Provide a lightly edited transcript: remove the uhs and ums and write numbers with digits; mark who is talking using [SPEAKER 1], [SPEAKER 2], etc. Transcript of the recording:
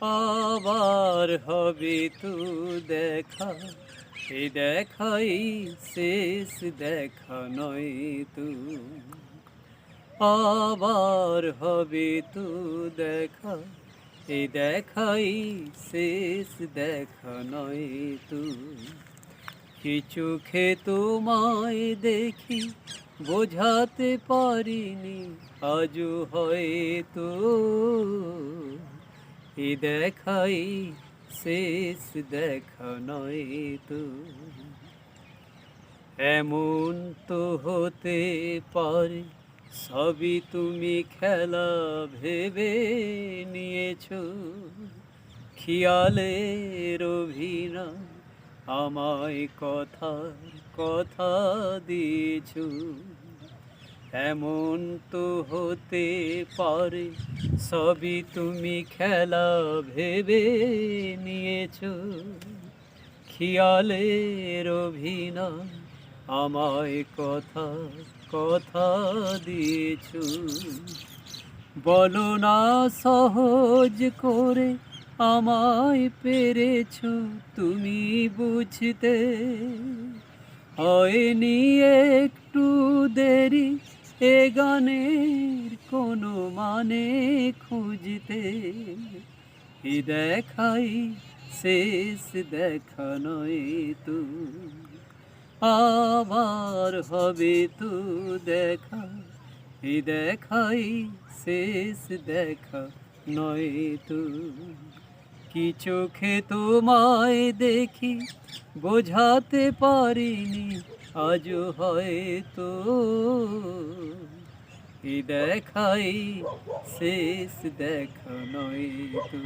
[SPEAKER 1] আবার হবে তো দেখা, এই দেখাই শেষ দেখা নয় তো। আবার হবে তো দেখা, এই দেখাই শেষ দেখা নয় তো। কি চোখে তোমায় দেখি বোঝাতে পারিনি, আজও হয়তো এই দেখাই শেষ দেখা নয় তো। এমন তো হতে পারে সবই তুমি খেলা ভেবে নিয়েছো, খেয়ালের অভিনয় আমায় কথা দিয়েছো। এমন তো হতে পারে সবই তুমি খেলা ভেবে নিয়েছো, খেয়ালের অভিনয় আমায় কথা দিয়েছো। বলো না সহজ করে আমায় পেরেছো তুমি বুঝতে, হয়নি একটু দেরি এ গানের কোনো মানে খুঁজতে। এ দেখাই শেষ দেখা নয় তো, আবার হবে তো দেখা, এ দেখাই শেষ দেখা নয় তো। কি চোখে তোমায় দেখি বোঝাতে পারিনি, আজও হয়তো এ দেখাই শেষ দেখা নয় তো।